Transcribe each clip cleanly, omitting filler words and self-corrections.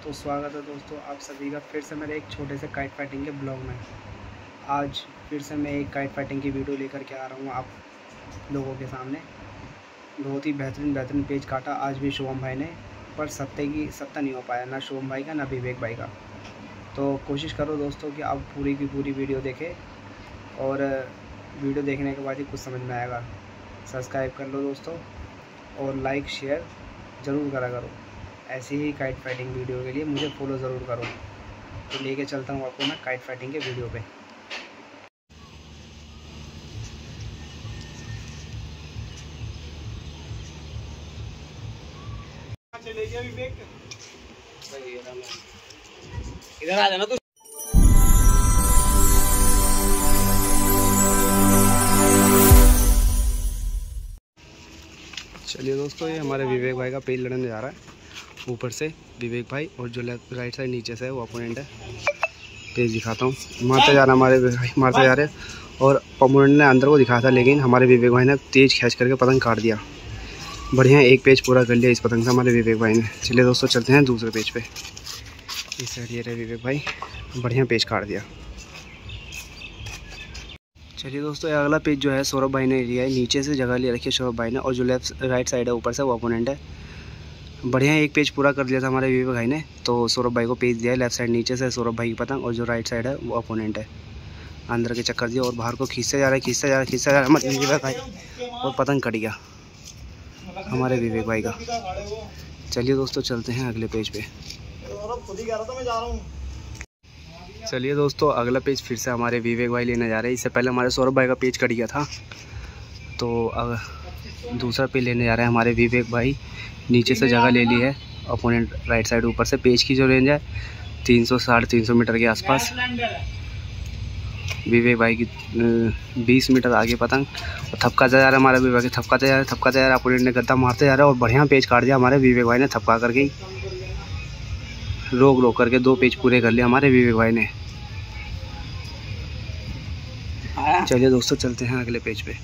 तो स्वागत है दोस्तों आप सभी का फिर से मेरे एक छोटे से काइट फाइटिंग के ब्लॉग में। आज फिर से मैं एक काइट फाइटिंग की वीडियो लेकर के आ रहा हूँ आप लोगों के सामने। बहुत ही बेहतरीन पेज काटा आज भी शुभम भाई ने, पर सत्ता नहीं हो पाया, ना शुभम भाई का ना विवेक भाई का। तो कोशिश करो दोस्तों कि आप पूरी की पूरी वीडियो देखें और वीडियो देखने के बाद ही कुछ समझ में आएगा। सब्सक्राइब कर लो दोस्तों और लाइक शेयर ज़रूर करा करो। ऐसी ही काइट फाइटिंग वीडियो के लिए मुझे फॉलो ज़रूर करो। तो लेके चलता हूँ आपको मैं काइट फाइटिंग के वीडियो पे। इधर आ जाना तू। चलिए दोस्तों, ये हमारे विवेक भाई का पेज लड़ने जा रहा है। ऊपर से विवेक भाई और जो राइट साइड नीचे से है वो अपोनेंट है। पेज दिखाता हूँ। मारते जा रहा हमारे मारते जा रहे और अपोनेंट ने अंदर को दिखाया था, लेकिन हमारे विवेक भाई ने तेज खींच करके पतंग काट दिया। बढ़िया एक पेज पूरा कर लिया इस पतंग से हमारे विवेक भाई ने। चलिए दोस्तों चलते हैं दूसरे पेज पे। इस साइड ये रहे विवेक भाई, बढ़िया पेज काट दिया। चलिए दोस्तों, ये अगला पेज जो है सौरभ भाई ने लिया है। नीचे से जगह ले रखी है सौरभ भाई ने, और जो राइट साइड है ऊपर से वो अपोनेंट है। बढ़िया एक पेज पूरा कर दिया था हमारे विवेक भाई ने, तो सौरभ भाई को पेज दिया है। लेफ्ट साइड नीचे से सौरभ भाई की पतंग, और जो राइट साइड है वो अपोनेंट है। अंदर के चक्कर दिया और बाहर को खींचते जा रहा है हमारे विवेक भाई, और पतंग कट गया हमारे विवेक भाई का। चलिए दोस्तों चलते हैं अगले पेज पे। चलिए दोस्तों, अगला पेज फिर से हमारे विवेक भाई लेने जा रहे हैं। इससे पहले हमारे सौरभ भाई का पेज कट गया था, तो अब दूसरा पेज लेने जा रहे हैं हमारे विवेक भाई। नीचे से जगह ले ली है अपोनेंट राइट साइड। ऊपर से पेज की जो रेंज है 300-350 मीटर के आसपास। विवेक भाई की 20 मीटर आगे पतंग, और थपका जा रहा है हमारे विवेक भाई। थपकाते जा रहा है। अपोनेंट ने गद्दा मारते जा रहा है और बढ़िया पेज काट दिया हमारे विवेक भाई ने। थपका करके रोक करके 2 पेज पूरे कर लिए हमारे विवेक भाई ने। चलिए दोस्तों चलते हैं अगले पेज पे।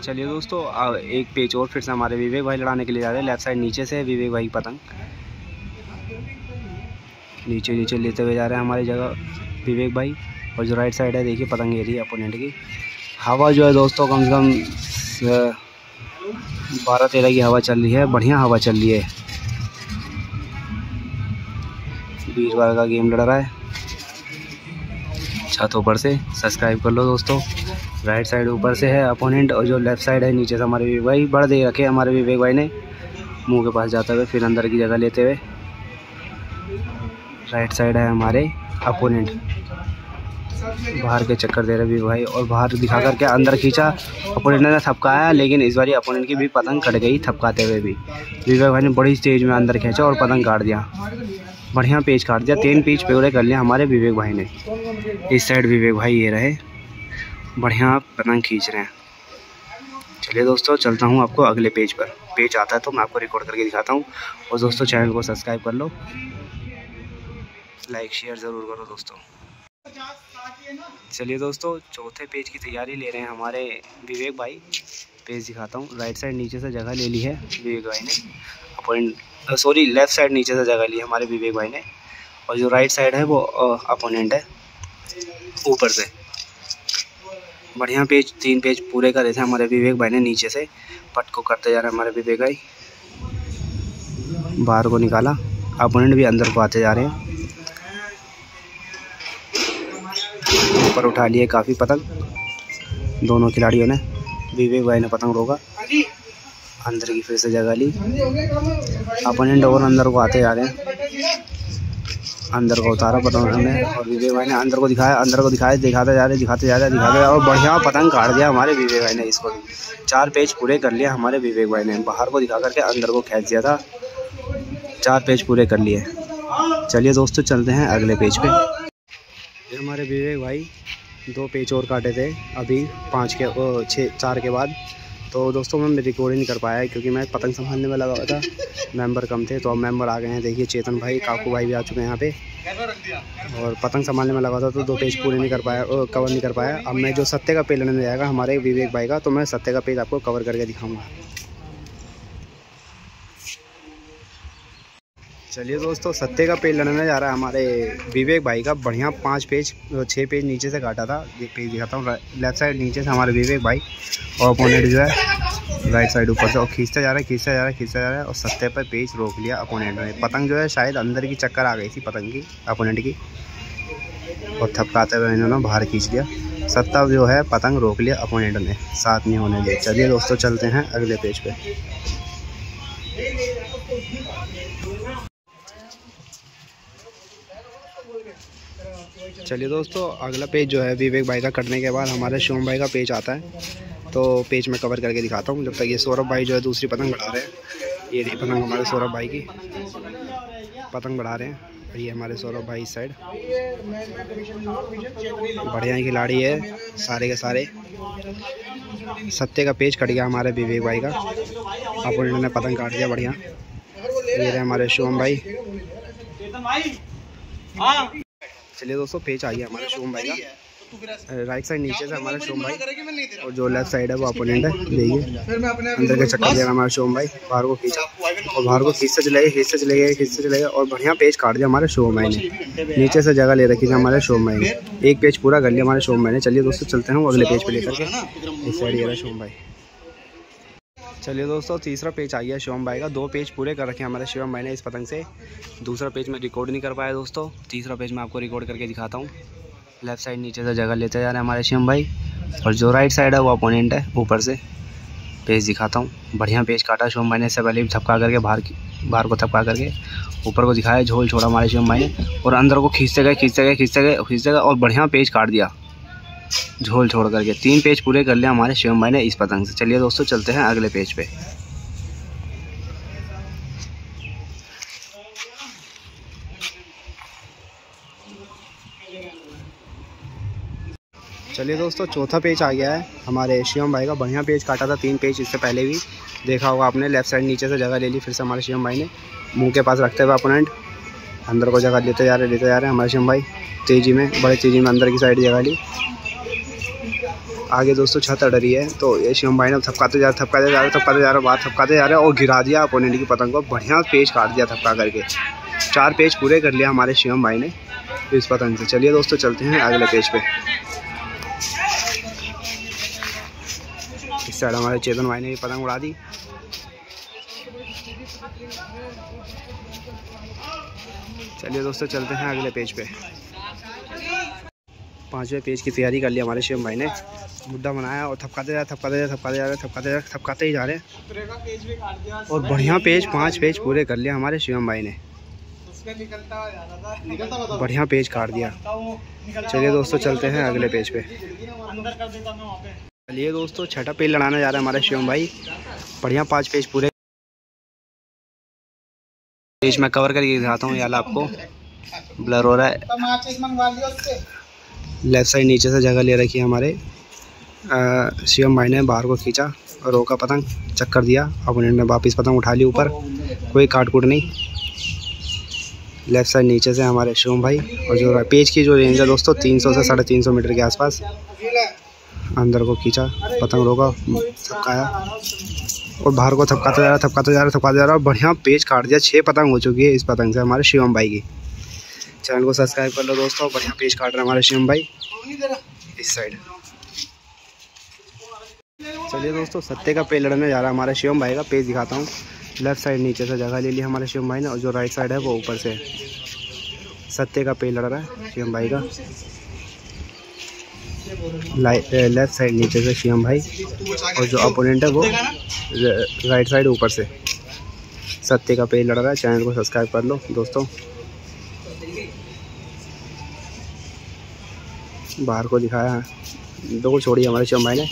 चलिए दोस्तों, एक पेज और फिर से हमारे विवेक भाई लड़ाने के लिए जा रहे हैं। लेफ्ट साइड नीचे से विवेक भाई की पतंग नीचे लेते हुए जा रहे हैं हमारी जगह विवेक भाई। और जो राइट साइड है देखिए पतंग ये रही है अपोनेंट की। हवा जो है दोस्तों कम से कम 12-13 की हवा चल रही है। बढ़िया हवा चल रही है। वीरवार का गेम लड़ रहा है छत ऊपर से। सब्सक्राइब कर लो दोस्तों। राइट साइड ऊपर से है अपोनेंट, और जो लेफ्ट साइड है नीचे से हमारे विवेक भाई। बड़ दे रखे हमारे विवेक भाई ने मुंह के पास जाते हुए, फिर अंदर की जगह लेते हुए। राइट साइड है हमारे अपोनेंट। बाहर के चक्कर दे रहे विवेक भाई, और बाहर दिखा करके अंदर खींचा। अपोनेंट ने थपकाया, लेकिन इस बार अपोनेंट की भी पतंग कट गई थपकाते हुए भी। विवेक भाई ने बड़ी तेज में अंदर खींचा और पतंग काट दिया। बढ़िया पेज काट दिया। 3 पेज पूरे कर लिया हमारे विवेक भाई ने। इस साइड विवेक भाई ये रहे, बढ़िया पतंग खींच रहे हैं। चलिए दोस्तों चलता हूँ आपको अगले पेज पर। पेज आता है तो मैं आपको रिकॉर्ड करके दिखाता हूँ। और दोस्तों चैनल को सब्सक्राइब कर लो, लाइक शेयर ज़रूर करो दोस्तों। चलिए दोस्तों, चौथे पेज की तैयारी ले रहे हैं हमारे विवेक भाई। पेज दिखाता हूँ। राइट साइड नीचे से जगह ले ली है विवेक भाई ने। लेफ्ट साइड नीचे से जगह ली है हमारे विवेक भाई ने। और जो राइट साइड है वो अपोनेंट है ऊपर से। बढ़िया पेज 3 पेज पूरे करे थे हमारे विवेक भाई ने। नीचे से पट को करते जा रहे हैं हमारे विवेक भाई, बाहर को निकाला, अपोनेंट भी अंदर को आते जा रहे हैं। ऊपर उठा लिए काफ़ी पतंग दोनों खिलाड़ियों ने। विवेक भाई ने पतंग रोका, अंदर की फिर से जगह ली, अपोनेंट और अंदर को आते जा रहे हैं। अंदर को उतारा पतंग ने और विवेक भाई ने अंदर को दिखाया, दिखाते जा रहे और बढ़िया पतंग काट दिया हमारे विवेक भाई ने। इसको 4 पेज पूरे कर लिया हमारे विवेक भाई ने। बाहर को दिखा करके अंदर को खींच दिया था, 4 पेज पूरे कर लिए। चलिए दोस्तों चलते हैं अगले पेज पे। फिर हमारे विवेक भाई 2 पेज और काटे थे अभी 4 के बाद। तो दोस्तों मैं रिकॉर्ड नहीं कर पाया क्योंकि मैं पतंग संभालने में लगा हुआ था, मेंबर कम थे। तो अब मेंबर आ गए हैं, देखिए चेतन भाई, काकू भाई भी आ चुके हैं यहाँ पे। और पतंग संभालने में लगा था तो 2 पेज पूरे नहीं कर पाया, कवर नहीं कर पाया। अब मैं जो सत्ते का पेज लेने जाएगा हमारे विवेक भाई का, तो मैं सत्ते का पेज आपको कवर करके दिखाऊँगा। चलिए दोस्तों सत्ते का पेज लड़ने जा रहा है हमारे विवेक भाई का। बढ़िया 5 पेज 6 पेज नीचे से काटा था, पेज दिखाता हूँ। लेफ्ट साइड नीचे से हमारे विवेक भाई और अपोनेंट जो है राइट साइड ऊपर से, और खींचते जा रहा है और सत्ते पर पेज रोक लिया अपोनेंट ने। पतंग जो है शायद अंदर की चक्कर आ गई थी पतंग की, अपोनेंट की, और थपकाते हुए इन्होंने बाहर खींच लिया। सत्ता जो है पतंग रोक लिया अपोनेंट ने, साथ नहीं होने दिया। चलिए दोस्तों चलते हैं अगले पेज पे। चलिए दोस्तों अगला पेज जो है विवेक भाई का कटने के बाद हमारे शिवम भाई का पेज आता है। तो पेज में कवर करके दिखाता हूँ। जब तक ये सौरभ भाई जो है दूसरी पतंग बढ़ा रहे हैं। ये पतंग हमारे सौरभ भाई की पतंग बढ़ा रहे हैं। ये हमारे सौरभ भाई इस साइड बढ़िया खिलाड़ी है सारे के सारे। सत्ते का पेज कट गया हमारे विवेक भाई का, अपोनेंट ने पतंग काट दिया बढ़िया। ये रहे हमारे शिवम भाई। चलिए दोस्तों पेज आ गया हमारे शिवम भाई का। राइट साइड नीचे से हमारा शिवम भाई, और जो लेफ्ट साइड है वो अपोनेंट है। देखिए अंदर के चक्कर दिया हमारा शिवम भाई, बाहर को खींचा और बाहर को खींचते चले गए और बढ़िया पेज काट दिया हमारे शिवम भाई ने। नीचे से जगह ले रखी थी हमारे शिवम भाई ने, 1 पेज पूरा कर लिया हमारे शिवम भाई ने। चलिए दोस्तों चलते हैं अगले पेज पे लेकर के। इस साइड ये रहा शिवम भाई। चलिए दोस्तों तीसरा पेज आ गया शिवम भाई का। 2 पेज पूरे कर रखे हैं हमारे शिवम भाई ने इस पतंग से। दूसरा पेज में रिकॉर्ड नहीं कर पाया दोस्तों, तीसरा पेज मैं आपको रिकॉर्ड करके दिखाता हूँ। लेफ्ट साइड नीचे से जगह लेते जा रहे हैं हमारे शिवम भाई, और जो राइट साइड है वो अपोनेंट है ऊपर से। पेज दिखाता हूँ, बढ़िया पेज काटा शिवम भाई ने। इससे पहले भी थपका करके बाहर को थपका करके ऊपर को दिखाया, झोल छोड़ा हमारे शिवम भाई ने, और अंदर को खींचते गए और बढ़िया पेज काट दिया झोल छोड़ करके। 3 पेज पूरे कर लिया हमारे शिवम भाई ने इस पतंग से। चलिए दोस्तों चलते हैं अगले पेज पे। चलिए दोस्तों चौथा पेज आ गया है हमारे शिवम भाई का। बढ़िया पेज काटा था 3 पेज इससे पहले भी देखा होगा आपने। लेफ्ट साइड नीचे से जगह ले ली फिर से हमारे शिवम भाई ने, मुंह के पास रखते हुए अपोनेंट अंदर को जगह लेते जा रहे हैं हमारे शिवम भाई। बड़े तेजी में अंदर की साइड जगह ली। आगे दोस्तों छत अड़ रही है, तो ये शिवम भाई ने थपकाते जा रहे और गिरा दिया अपोनेंट की पतंग को। बढ़िया पेज काट दिया थपका करके। 4 पेज पूरे कर लिया हमारे शिवम भाई ने इस पतंग से। चलिए दोस्तों चलते हैं अगले पेज पे। इस साइड हमारे चेतन भाई ने भी पतंग उड़ा दी। चलिए दोस्तों चलते हैं अगले पेज पे। 5वें पेज की तैयारी कर ली हमारे शिवम भाई ने। मुद्दा बनाया और थपकाते ही जा रहे हैं और बढ़िया पेज 5 पेज पूरे कर लिया हमारे शिवम भाई ने। बढ़िया पेज काट दिया। चलिए दोस्तों चलते हैं अगले पेज पे। चलिए दोस्तों छठा पेज लड़ाने जा रहे हैं हमारे शिवम भाई। बढ़िया 5 पेज पूरे। पेज मैं कवर करके दिखाता हूँ, यार आपको ब्लर हो रहा है। लेफ्ट साइड नीचे से जगह ले रखी है हमारे शिवम भाई ने। बाहर को खींचा और रोका पतंग, चक्कर दिया। अपोनेंट ने वापस पतंग उठा ली ऊपर, कोई काट-कूट नहीं। लेफ्ट साइड नीचे से हमारे शिवम भाई, और जो पेज की जो रेंज है दोस्तों 300 से 350 मीटर के आसपास। अंदर को खींचा, पतंग रोका, थपकाया और बाहर को थपकाते जा रहा और बढ़िया पेज काट दिया। 6 पतंग हो चुकी है इस पतंग से हमारे शिवम भाई की। चैनल को सब्सक्राइब कर लो दोस्तों। बढ़िया पेज काट रहे हैं हमारे शिवम भाई इस साइड। चलिए दोस्तों, सत्ते का पेज लड़ने जा रहा है हमारे शिवम भाई का। पेज दिखाता हूँ। लेफ्ट साइड नीचे से जगह ले ली हमारे शिवम भाई ने, और जो राइट साइड है वो ऊपर से। सत्ते का पेज लड़ रहा है शिवम भाई का। लेफ्ट साइड नीचे से शिवम भाई, और जो अपोनेंट है वो राइट साइड ऊपर से। सत्ते का पेज लड़ रहा है। चैनल को सब्सक्राइब कर लो दोस्तों। बाहर को दिखाया है, दो को छोड़ी हमारे शिवम भाई ने,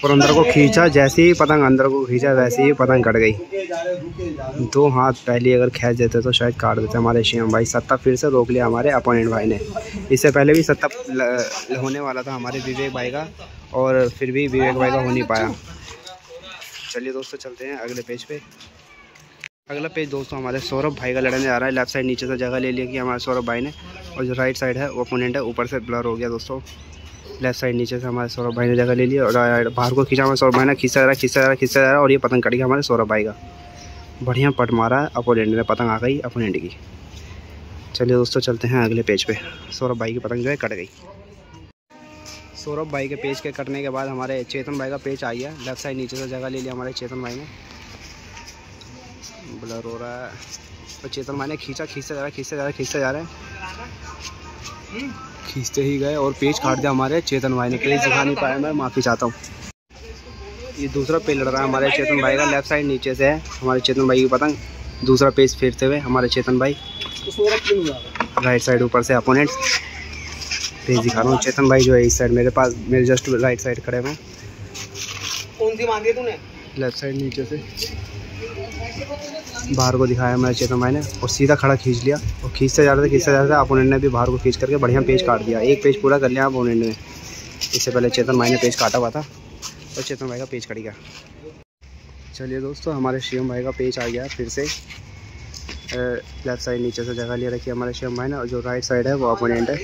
और अंदर को खींचा। जैसे ही पतंग अंदर को खींचा वैसे ही पतंग कट गई। 2 हाथ पहले अगर खींच देते तो शायद काट देते हमारे शिवम भाई। सत्ता फिर से रोक लिया हमारे अपोनेंट भाई ने। इससे पहले भी सत्ता होने वाला था हमारे विवेक भाई का, और फिर भी विवेक भाई का हो नहीं पाया। चलिए दोस्तों, चलते हैं अगले पेज पे। अगला पेज दोस्तों हमारे सौरभ भाई का लड़ने आ रहा है। लेफ्ट साइड नीचे से जगह ले लिया कि हमारे सौरभ भाई ने, और जो राइट साइड है वो अपोनेंट है ऊपर से ब्लर हो गया दोस्तों। लेफ्ट साइड नीचे से हमारे सौरभ भाई ने जगह ले लिया, और बाहर को खींचा हमारे सौरभ भाई ने। खींचा जा रहा है, और ये पतंग कट गया हमारे सौरभ भाई का। बढ़िया पट मारा है अपोनेंट ने, पतंग आ गई अपोनेंट की। चलिए दोस्तों, चलते हैं अगले पेज पे। सौरभ भाई की पतंग जो है कट गई। सौरभ भाई के पेज के कटने के बाद हमारे चेतन भाई का पेज आ गया। लेफ्ट साइड नीचे से जगह ले लिया हमारे चेतन भाई ने। ब्लर हो रहा है, और चेतन भाई ने खींचते जा रहे हैं। खींचते ही गए और पेज काट दिया हमारे चेतन भाई ने। पेज दिखा नहीं पाया, मैं माफ़ी चाहता हूँ। ये दूसरा पेज लड़ रहा है हमारे चेतन भाई का। लेफ्ट साइड नीचे से है हमारे चेतन भाई की पतंग। दूसरा पेज फेरते हुए हमारे चेतन भाई। राइट साइड ऊपर से अपोनेंट। पेज दिखा रहा हूँ। चेतन भाई जो है इस साइड मेरे पास, मेरे जस्ट राइट साइड खड़े हुए। कौन सी मांगी तूने? लेफ्ट साइड नीचे से बाहर को दिखाया हमारे चेतन भाई ने, और सीधा खड़ा खींच लिया। और खींचते जा रहे थे अपोनेंट ने भी बाहर को खींच करके बढ़िया पेज काट दिया। एक पेज पूरा कर लिया अपोनेंट ने। इससे पहले चेतन भाई ने पेज काटा हुआ था, और चेतन भाई का पेज कट गया। चलिए दोस्तों, हमारे शिवम भाई का पेज आ गया फिर से। लेफ्ट साइड नीचे से जगह ले रखी है हमारे शिवम भाई ने, और जो राइट साइड है वो अपोनेंट है।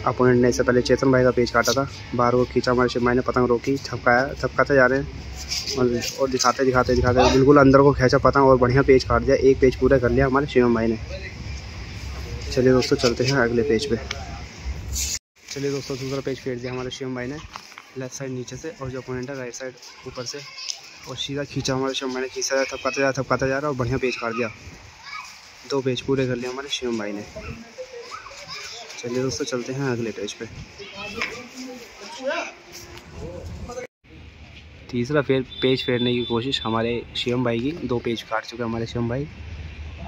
अपोनेंट ने इससे पहले चेतन भाई का पेज काटा था। बाहर को खींचा हमारे शिवम भाई ने, पतंग रोकी, थपकाते जा रहे हैं, और दिखाते बिल्कुल अंदर को खींचा पतंग, और बढ़िया पेज काट दिया। एक पेज पूरा कर लिया हमारे शिवम भाई ने। चलिए दोस्तों, चलते हैं अगले पेज पे। चलिए दोस्तों, दूसरा पेज फेर दिया हमारे शिवम भाई ने। लेफ्ट साइड नीचे से, और जो अपोनेंट है राइट साइड ऊपर से, और सीधा खींचा हमारे शिवम भाई ने। खींचा थपकाते जा रहा, और बढ़िया पेज काट दिया। 2 पेज पूरे कर लिए हमारे शिवम भाई ने। चलिए दोस्तों, चलते हैं अगले पेज पे। तीसरा पेज फेरने की कोशिश हमारे शिवम भाई की। 2 पेज काट चुके हमारे शिवम भाई।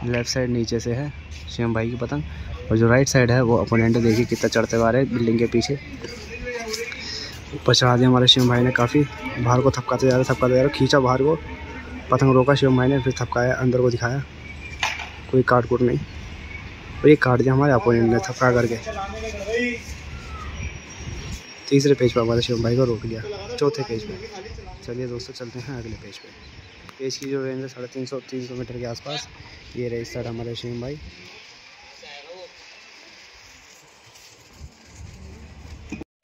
लेफ्ट साइड नीचे से है शिवम भाई की पतंग, और जो राइट साइड है वो अपोनेंट। देखिए कितना चढ़ते हुए आ रहे हैं बिल्डिंग के पीछे। ऊपर चढ़ा दिया हमारे शिवम भाई ने काफ़ी। बाहर को थपकाते जा रहे, खींचा बाहर को, पतंग रोका शिवम भाई ने, फिर थपकाया, अंदर को दिखाया। कोई काट नहीं, और ये काट दिया हमारे अपोनेंट ने थपका करके। तीसरे पेज पर हमारे शिवम भाई को रोक लिया। चौथे पेज पे। चलिए दोस्तों, चलते हैं अगले पेज पे। पेज की जो रेंज है 350 मीटर के आसपास। ये रहे इस साइड हमारे शिवम भाई।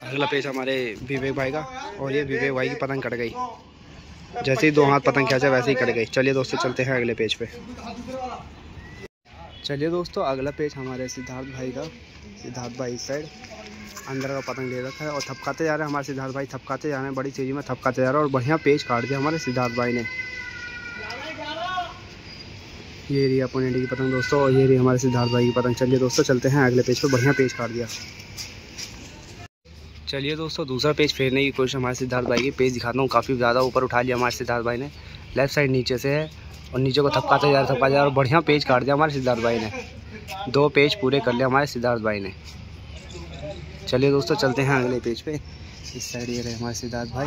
अगला पेज हमारे विवेक भाई का, और ये विवेक भाई की पतंग कट गई। जैसे ही 2 हाथ पतंग खींचा वैसे ही कट गई। चलिए दोस्तों, चलते हैं अगले पेज पे। चलिए दोस्तों, अगला पेज हमारे सिद्धार्थ भाई का। सिद्धार्थ भाई इस साइड अंदर का पतंग ले रखा है, और थपकाते जा रहे हैं हमारे सिद्धार्थ भाई। थपकाते जा रहे हैं, बड़ी तेजी में थपकाते जा रहे हैं, और बढ़िया पेज काट दिया हमारे सिद्धार्थ भाई ने। ये रही अपोनेंट की पतंग दोस्तों, और ये रही हमारे सिद्धार्थ भाई की पतंग। चलिए दोस्तों, चलते हैं अगले पेज पर। बढ़िया पेज काट दिया। चलिए दोस्तों, दूसरा पेज फेरने की कोशिश हमारे सिद्धार्थ भाई की। पेज दिखाता हूँ, काफ़ी ज़्यादा ऊपर उठा लिया हमारे सिद्धार्थ भाई ने। लेफ्ट साइड नीचे से है, और नीचे को थपकाते जा रहे, और बढ़िया पेज काट दिया हमारे सिद्धार्थ भाई ने। 2 पेज पूरे कर लिया हमारे सिद्धार्थ भाई ने। चलिए दोस्तों, चलते हैं अगले पेज पे। इस साइड ये रहे हमारे सिद्धार्थ भाई।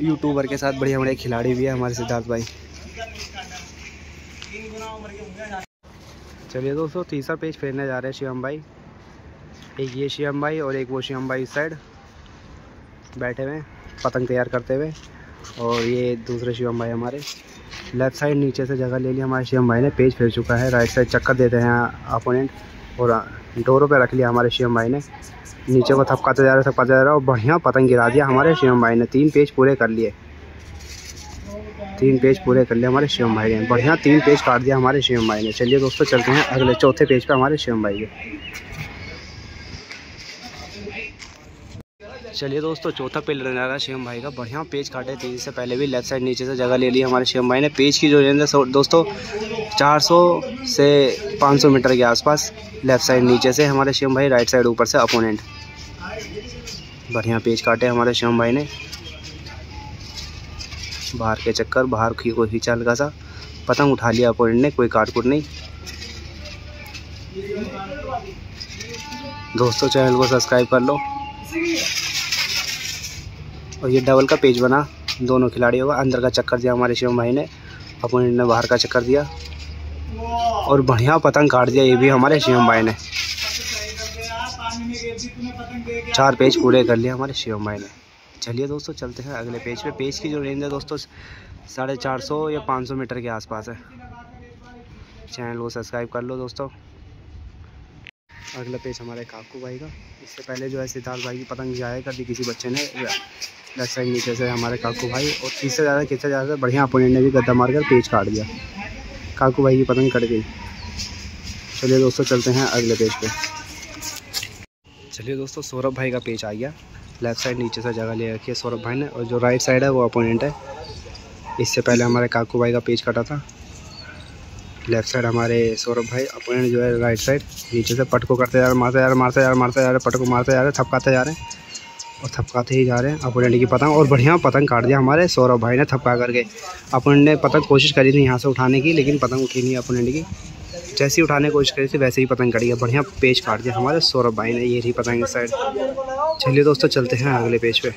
यूट्यूबर के साथ बढ़िया खिलाड़ी भी है हमारे सिद्धार्थ भाई। चलिए दोस्तों, तीसरा पेज फेरने जा रहे हैं शिवम भाई। एक ये शिवम भाई, और एक वो शिवम भाई इस साइड बैठे हुए पतंग तैयार करते हुए, और ये दूसरे शिवम भाई हमारे। लेफ्ट साइड नीचे से जगह ले ली हमारे शिवम भाई ने। पेज फेर चुका है। राइट साइड चक्कर देते हैं अपोनेंट, और डोरों पे रख लिया हमारे शिवम भाई ने। नीचे को थपकाते जा रहा, और बढ़िया पतंग गिरा दिया हमारे शिवम भाई ने। 3 पेज पूरे कर लिए। 3 पेज पूरे कर लिए हमारे शिवम भाई ने। बढ़िया 3 पेज काट दिया हमारे शिवम भाई ने। चलिए दोस्तों चलते हैं अगले चौथे पेज पे हमारे शिवम भाई के। चलिए दोस्तों चौथा पेज रहने वाला शिवम भाई का। बढ़िया पेज काटे थे, इससे पहले भी लेफ्ट साइड नीचे से जगह ले ली हमारे शिवम भाई ने। पेज की जो रेंज है दोस्तों 400 से 500 मीटर के आसपास लेफ्ट साइड नीचे से हमारे शिवम भाई, राइट साइड ऊपर से अपोनेंट। बढ़िया पेज काटे हमारे शिवम भाई ने। बाहर के चक्कर, बाहर को खींचा हल्का सा, पतंग उठा लिया अपोनेंट ने, कोई काटकुट नहीं। दोस्तों चैनल को सब्सक्राइब कर लो। और ये डबल का पेज बना दोनों खिलाड़ियों का। अंदर का चक्कर दिया हमारे शिवम भाई ने, अपोनेंट ने बाहर का चक्कर दिया और बढ़िया पतंग काट दिया ये भी हमारे शिवम भाई ने। 4 पेज पूरे कर लिया हमारे शिवम भाई ने। चलिए दोस्तों चलते हैं अगले पेज पे। पेज की जो रेंज है दोस्तों 450 या 500 मीटर के आसपास है। चैनल को सब्सक्राइब कर लो दोस्तों। अगला पेज हमारे काकू भाई का। इससे पहले जो है सिद्धार्थ भाई की पतंग जाया कर दी किसी बच्चे ने लेफ्ट साइड नीचे से हमारे काकू भाई, और खींचते ज़्यादा बढ़िया अपोनेंट ने भी गद्दा मारकर पेज काट दिया। काकू भाई की पतंग कट गई। चलिए दोस्तों चलते हैं अगले पेज पे। चलिए दोस्तों सौरभ भाई का पेज आ गया। लेफ्ट साइड नीचे से जगह ले रखी है सौरभ भाई ने, और जो राइट साइड है वो अपोनेंट है। इससे पहले हमारे काकू भाई का पेज कटा था। लेफ्ट साइड हमारे सौरभ भाई, अपोनेंट जो है राइट साइड नीचे से पटको करते जा रहे, मारते जा रहे, पटको मारते जा रहे, थपकाते जा रहे हैं और थपकाते ही जा रहे हैं अपोनेंट की पतंग। और बढ़िया पतंग काट दिया हमारे सौरभ भाई ने थपका करके। अपोनेंट ने पतंग कोशिश करी थी यहाँ से उठाने की, लेकिन पतंग उठी नहीं अपोनेंट की। जैसे ही उठाने की कोशिश करी थी वैसे ही पतंग कटी है। बढ़िया पेज काट दिया हमारे सौरभ भाई ने। ये रही पतंग इस साइड। चलिए दोस्तों चलते हैं अगले पेज पे।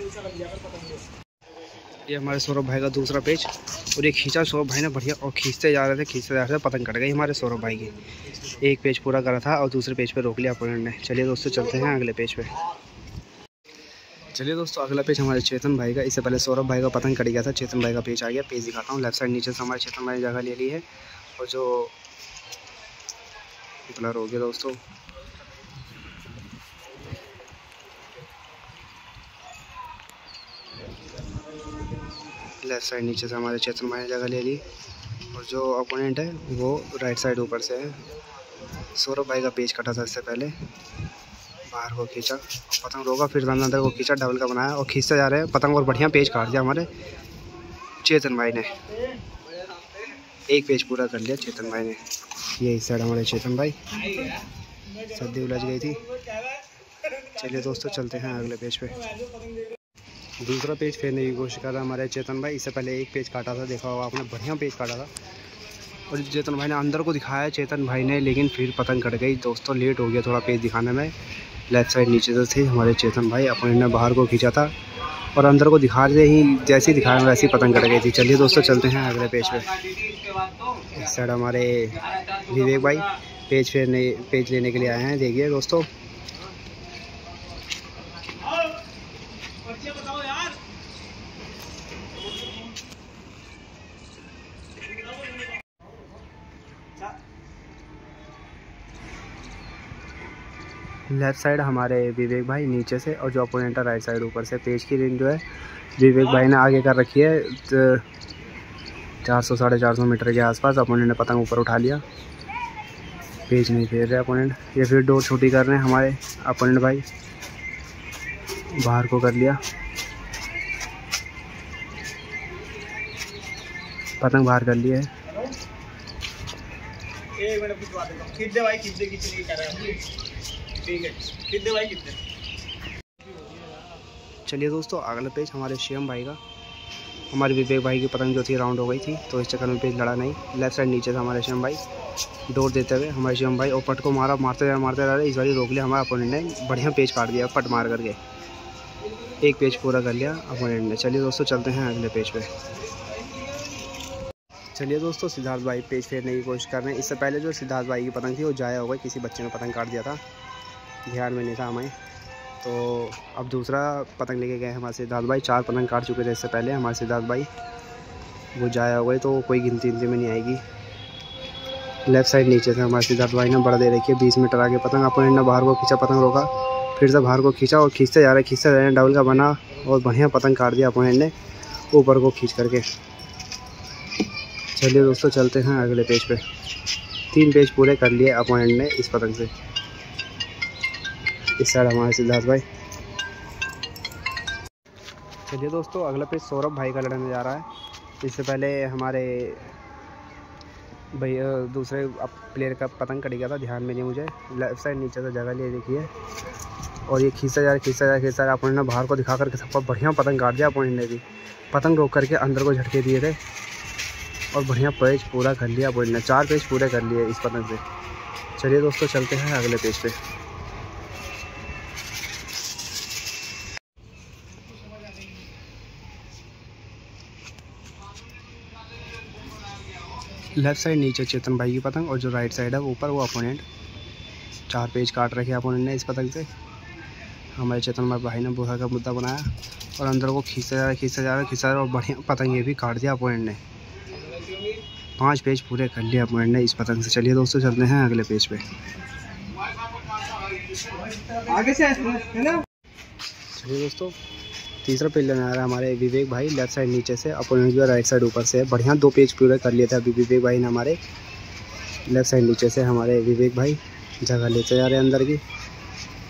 ये हमारे सौरभ भाई का दूसरा पेज, और ये खींचा सौरभ भाई ने बढ़िया, और खींचते जा रहे थे पतंग कट गई हमारे सौरभ भाई की। एक पेज पूरा करा था और दूसरे पेज पे रोक लिया अपोनेंट ने। चलिए दोस्तों चलते हैं अगले पेज पे। चलिए दोस्तों अगला पेज हमारे चेतन भाई का। इससे पहले सौरभ भाई का पतंग कट गया था, चेतन भाई का पेज आ गया। पेज दिखाता हूँ। लेफ्ट साइड नीचे से हमारे चेतन भाई ने जगह ले ली है, और जो ब्लर हो गया दोस्तों। लेफ्ट साइड नीचे से हमारे चेतन भाई ने जगह ले ली, और जो अपोनेंट है वो राइट साइड ऊपर से है। सौरभ भाई का पेज कटा था इससे पहले, बाहर को खींचा और पतंग रोका, फिर अंदर को खींचा, डबल का बनाया और खींचते जा रहे हैं पतंग, और बढ़िया पेज काट दिया हमारे चेतन भाई ने। एक पेज पूरा कर लिया चेतन भाई ने। ये इस साइड हमारे चेतन भाई, सर्दी उलझ गई थी। चलिए दोस्तों चलते हैं अगले पेज पे। दूसरा पेज फेरने की कोशिश कर रहा है हमारे चेतन भाई। इससे पहले एक पेज काटा था, देखा होगा आपने, बढ़िया पेज काटा था। और चेतन भाई ने अंदर को दिखाया चेतन भाई ने, लेकिन फिर पतंग कट गई दोस्तों। लेट हो गया थोड़ा पेज दिखाने में। लेफ्ट साइड नीचे से थे हमारे चेतन भाई, अपोनेंट ने बाहर को खींचा था और अंदर को दिखाते ही जैसे ही दिखाया वैसे ही पतंग कट गई थी। चलिए दोस्तों चलते हैं अगले पेज पे। इस साइड हमारे विवेक भाई पेज लेने के लिए आए हैं। देखिए दोस्तों लेफ्ट साइड हमारे विवेक भाई नीचे से, और जो अपोनेंट है राइट साइड ऊपर से। पेज की रेंज जो है विवेक भाई ने आगे कर रखी है 400 साढ़े 400 मीटर के आसपास। अपोनेंट ने पतंग ऊपर उठा लिया, पेज नहीं फेर रहे अपोनेंट। ये फिर डोर छोटी कर रहे हैं हमारे अपोनेंट भाई, बाहर को कर लिया, पतंग बाहर कर लिया है। चलिए दोस्तों अगला पेज हमारे शिवम भाई का। हमारे विवेक भाई की पतंग जो थी राउंड हो गई थी, तो इस चक्कर में पेज लड़ा नहीं। लेफ्ट साइड नीचे से हमारे शिवम भाई डोर देते हुए हमारे शिवम भाई, और पट को मारते जा रहे। इस बार रोक लिया हमारे अपोनेंट ने, बढ़िया पेज काट दिया पट मार करके। एक पेज पूरा कर लिया अपोनेंट ने। चलिए दोस्तों चलते हैं अगले पेज पे। चलिए दोस्तों सिद्धार्थ भाई पेज फेरने की कोशिश कर रहे हैं। इससे पहले जो सिद्धार्थ भाई की पतंग थी वो जाया हो गई, किसी बच्चे ने पतंग काट दिया था, ध्यान में नहीं था हमें। तो अब दूसरा पतंग लेके गए हमारे सिद्धार्थ भाई। 4 पतंग काट चुके थे इससे पहले हमारे सिद्धार्थ भाई, वो जाया हो गए, तो कोई गिनती में नहीं आएगी। लेफ्ट साइड नीचे से हमारे सिद्धार्थ भाई ने बड़ा दे रखी है 20 मीटर आगे पतंग। अपोनेंट ने बाहर को खींचा, पतंग रोका, फिर से बाहर को खींचा और खींचते जा रहे हैं। डबल का बना और बढ़िया पतंग काट दिया अपोनेंट ने ऊपर को खींच करके। चलिए दोस्तों चलते हैं अगले पेज पे। 3 पेज पूरे कर लिए अपोनेंट ने इस पतंग से। इस साइड हमारे सिद्धार्थ भाई। चलिए दोस्तों अगला पेज सौरभ भाई का लड़ने जा रहा है। इससे पहले हमारे भैया दूसरे प्लेयर का पतंग कट गया था, ध्यान में नहीं मुझे। लेफ्ट साइड नीचे से जगह ले देखिए, और ये खींचा जा रहा अपोनेंट ने बाहर को दिखा करके सबका बढ़िया पतंग काट दिया। अपोनेंट ने भी पतंग रोक करके अंदर को झटके दिए थे और बढ़िया पेज पूरा कर लिया अपोनेंट ने। 4 पेज पूरे कर लिए इस पतंग से। चलिए दोस्तों चलते हैं अगले पेज पे। लेफ्ट साइड नीचे चेतन भाई की पतंग, और जो राइट साइड है ऊपर वो अपोनेंट। 4 पेज काट रखे अपोनेंट ने इस पतंग से। हमारे चेतन भाई ने बुरा का मुद्दा बनाया और अंदर को खींचा जा रहा और बढ़िया पतंग ये भी काट दिया अपोनेंट ने। 5 पेज पूरे कर लिए अपोनेंट ने इस पतंग से। चलिए दोस्तों चलते हैं अगले पेज पे। आगे से है ना। चलिए दोस्तों तीसरा पेज लेने आ रहा है हमारे विवेक भाई। लेफ्ट साइड नीचे से, अपोनेंट की राइट साइड ऊपर से। बढ़िया 2 पेज पूरे कर लिए थे अभी विवेक भाई ने हमारे। लेफ्ट साइड नीचे से हमारे विवेक भाई जगह लेते जा रहे हैं अंदर की।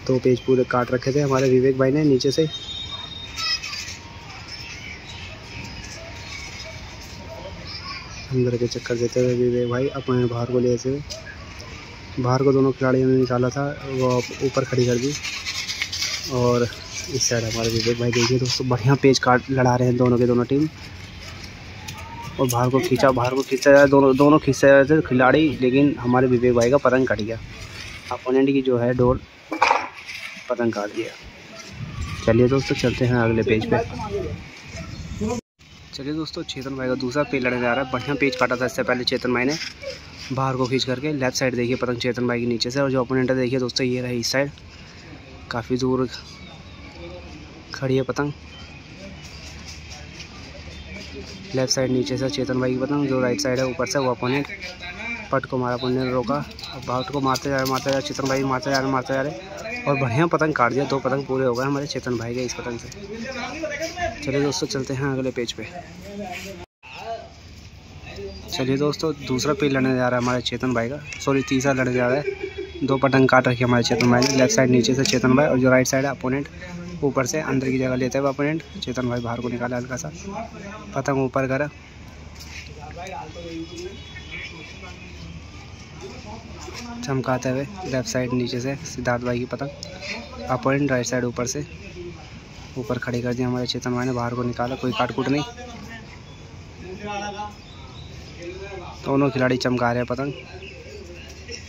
2 पेज पूरे काट रखे थे हमारे विवेक भाई ने नीचे से। अंदर के चक्कर देते हुए विवेक भाई अपने बाहर को लेते हुए, बाहर को दोनों खिलाड़ियों ने निकाला था, वो ऊपर खड़ी कर दी। और इस साइड हमारे विवेक भाई देखिए दोस्तों बढ़िया पेज काट लड़ा रहे हैं दोनों के दोनों टीम। और बाहर को खींचा जा रहा है, दोनों खींचा जा रहे थे खिलाड़ी, लेकिन हमारे विवेक भाई का पतंग कट गया। अपोनेंट की जो है डोर पतंग काट दिया। चलिए दोस्तों चलते हैं अगले पेज पे। चलिए दोस्तों चेतन भाई का दूसरा पेज लड़ने जा रहा है। बढ़िया पेज काटा था इससे पहले चेतन भाई ने, बाहर को खींच करके। लेफ्ट साइड देखिए पतंग चेतन भाई के नीचे से, और जो अपोनेंट है देखिए दोस्तों ये रही इस साइड, काफ़ी दूर खड़ी है पतंग। लेफ्ट साइड नीचे से चेतन भाई की पतंग, जो राइट साइड है ऊपर से वो अपोनेंट। पट को मारा अपोनेंट ने, रोका, और बाउट को मारते जा रहे चेतन भाई, मारते जा रहे और बढ़िया पतंग काट दिया। 2 पतंग पूरे हो गए हमारे चेतन भाई के इस पतंग से। चलिए दोस्तों चलते हैं अगले पेज पे। चलिए दोस्तों दूसरा पेज लड़ने जा रहा है हमारे चेतन भाई का, तीसरा लड़ने जा रहा है। 2 पतंग काट रखी है हमारे चेतन भाई ने। लेफ्ट साइड नीचे से चेतन भाई, और जो राइट साइड है अपोनेंट ऊपर से अंदर की जगह लेते हुए अपोनेंट। चेतन भाई बाहर को निकाला हल्का सा, पतंग ऊपर करा, चमकाते हुए। लेफ्ट साइड नीचे से सिद्धार्थ भाई की पतंग, अपोनेंट राइट साइड ऊपर से ऊपर खड़ी कर दिया हमारे चेतन भाई ने, बाहर को निकाला, कोई काटकूट नहीं। दोनों खिलाड़ी चमका रहे हैं पतंग,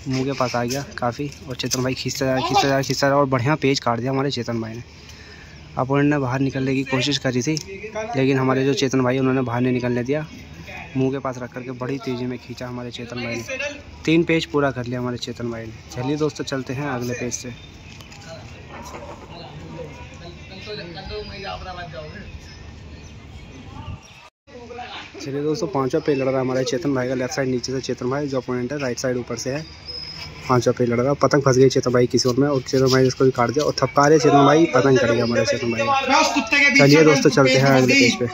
मुंह के पास आ गया काफ़ी, और चेतन भाई खींचता जा रहा और बढ़िया पेज काट दिया हमारे चेतन भाई ने। अपोनेंट ने बाहर निकलने की कोशिश करी थी, लेकिन हमारे जो चेतन भाई उन्होंने बाहर नहीं निकलने दिया, मुंह के पास रख करके बड़ी तेज़ी में खींचा हमारे चेतन भाई ने। 3 पेज पूरा कर लिया हमारे चेतन भाई ने। चलिए दोस्तों चलते हैं अगले पेज से। चलिए दोस्तों 5वां पेज लड़ रहा है हमारे चेतन भाई का। लेफ्ट साइड नीचे से चेतन भाई, जो अपोनेंट है राइट साइड ऊपर से है। 5वां पेज लड़ रहा है। पतंग फंस गई चेतन भाई किसी और में, और चेतन भाई इसको भी काट दिया और थपका रहे चेतन भाई, पतंग कट गया हमारे चेतन भाई। चलिए दोस्तों चलते हैं अगले पेज पे।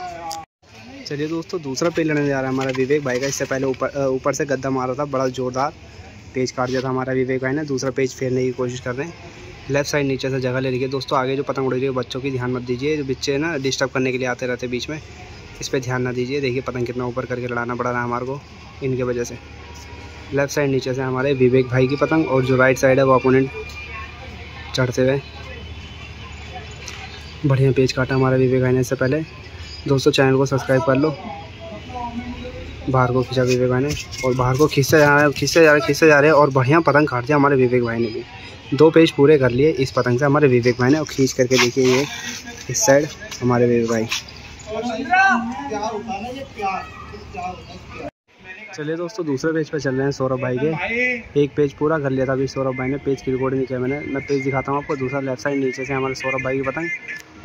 चलिए दोस्तों दूसरा पेज लड़ने जा रहा है हमारा विवेक भाई का। इससे पहले ऊपर से गद्दा मारा था, बड़ा जोरदार पेज काट दिया था हमारा विवेक भाई ने। दूसरा पेज फेरने की कोशिश कर रहे हैं। लेफ्ट साइड नीचे से जगह ले रही है दोस्तों। आगे जो पतंग उड़ रही है बच्चों की ध्यान मत दीजिए, जो बच्चे ना डिस्टर्ब करने के लिए आते रहते बीच में, इस पर ध्यान ना दीजिए। देखिए पतंग कितना ऊपर करके लड़ाना पड़ रहा है हमारे को इनके वजह से। लेफ्ट साइड नीचे से हमारे विवेक भाई की पतंग, और जो राइट साइड है वो अपोनेंट चढ़ते हुए। बढ़िया पेज काटा हमारा विवेक भाई ने इससे पहले। दोस्तों चैनल को सब्सक्राइब कर लो। बाहर को खींचा विवेक भाई ने, और बाहर को खींचते जा रहे हैं और बढ़िया पतंग काट दिया हमारे विवेक भाई ने भी। 2 पेज पूरे कर लिए इस पतंग से हमारे विवेक भाई ने। और खींच करके देखिए ये इस साइड हमारे विवेक भाई। चलिए दोस्तों दूसरे पेज पे चल रहे हैं सौरभ भाई के। 1 पेज पूरा कर लिया था अभी सौरभ भाई ने, पेज की रिकॉर्डिंग नहीं किया मैंने। मैं पेज दिखाता हूँ आपको। दूसरा लेफ्ट साइड नीचे से हमारे सौरभ भाई की पतंग,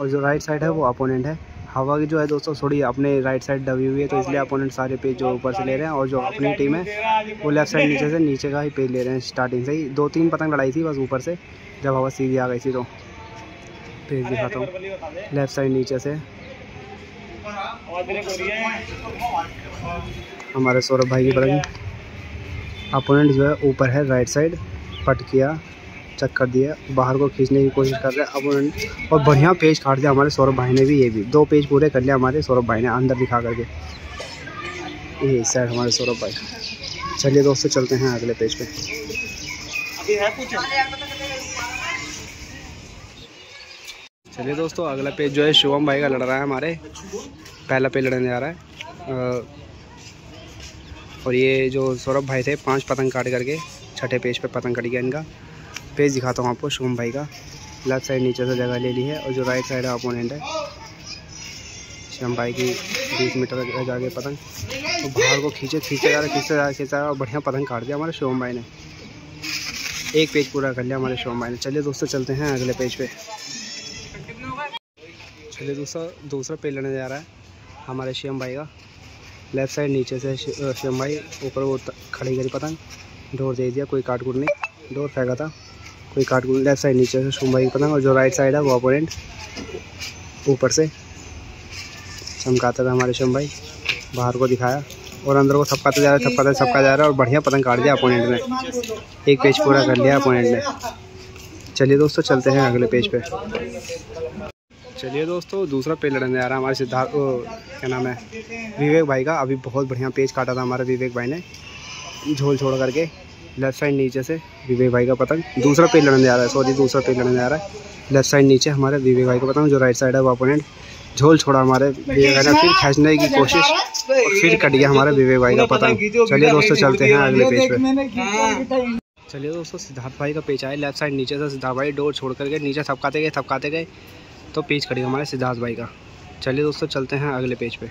और जो राइट साइड है वो अपोनेंट है। हवा की जो है दोस्तों थोड़ी अपने राइट साइड दबी हुई है, तो इसलिए अपोनेंट सारे पेज जो ऊपर से ले रहे हैं, और जो अपनी टीम है वो लेफ्ट साइड नीचे का ही पेज ले रहे हैं। स्टार्टिंग से ही 2-3 पतंग लड़ाई थी बस ऊपर से, जब हवा सीधी आ गई थी। तो पेज दिखाता हूँ। लेफ्ट साइड नीचे से हमारे सौरभ भाई की पतंग। अपोनेंट जो है ऊपर है राइट साइड, पट किया, चेक कर दिया, बाहर को खींचने की कोशिश कर रहे हैं अपोनेंट, और बढ़िया पेज काट दिया हमारे सौरभ भाई ने भी। ये भी 2 पेज पूरे कर लिया हमारे सौरभ भाई ने अंदर दिखा करके। ये साइड हमारे सौरभ भाई। चलिए दोस्तों चलते हैं अगले पेज पे। चलिए दोस्तों अगला पेज जो है शिवम भाई का लड़ रहा है हमारे, पहला पेज लड़ने जा रहा है। और ये जो सौरभ भाई थे 5 पतंग काट करके छठे पेज पे पतंग कट गया इनका। पेज दिखाता हूँ आपको शिवम भाई का। लेफ्ट साइड नीचे से जगह ले ली है, और जो राइट साइड है अपोनेंट है शिवम भाई की 20 मीटर जाके पतंग, तो बाहर को खींचे जा रहा है, और बढ़िया पतंग काट दिया हमारे शिवम भाई ने। एक पेज पूरा कर लिया हमारे शिवम भाई ने। चलिए दोस्तों चलते हैं अगले पेज पे। चलिए दोस्तों दूसरा पेज लेने जा रहा है हमारे शिवम भाई का। लेफ्ट साइड नीचे से शिवम भाई, ऊपर वो खड़ी करी पतंग, डोर दे दिया, कोई काट कूट नहीं, डोर फेंका था, कोई काट कूट। लेफ्ट साइड नीचे से शिवम भाई की पतंग, और जो राइट साइड है वो अपोनेंट ऊपर से चमकाता था हमारे शिवम भाई, बाहर को दिखाया और अंदर को थपकाते जा रहा है, और बढ़िया पतंग काट दिया अपोनेंट ने। एक पेज पूरा कर लिया अपोनेंट ने। चलिए दोस्तों चलते हैं अगले पेज पे। चलिए दोस्तों दूसरा पेज लड़ने आ रहा है हमारे सिद्धार्थ, क्या नाम है, विवेक भाई का। अभी बहुत बढ़िया पेज काटा था हमारे विवेक भाई ने, झोल छोड़ करके। लेफ्ट साइड नीचे से विवेक भाई का पतंग दूसरा पेज लड़ने आ रहा है, दूसरा पेज लड़ने आ रहा है। लेफ्ट साइड नीचे हमारे विवेक भाई का पतंग, जो राइट साइड है वो अपोनेंट। झोल छोड़ा हमारे विवेक भाई ने, फिर खींचने की कोशिश, और फिर कट गया हमारे विवेक भाई का पतंग। चलिए दोस्तों चलते हैं अगले पेज पे। चलिए दोस्तों सिद्धार्थ भाई का पेज आया। लेफ्ट साइड नीचे से सिद्धार्थ भाई डोर छोड़ करके नीचे थपकाते गए, तो पेज कट गया हमारे सिद्धार्थ भाई का। चलिए दोस्तों चलते हैं अगले पेज पे।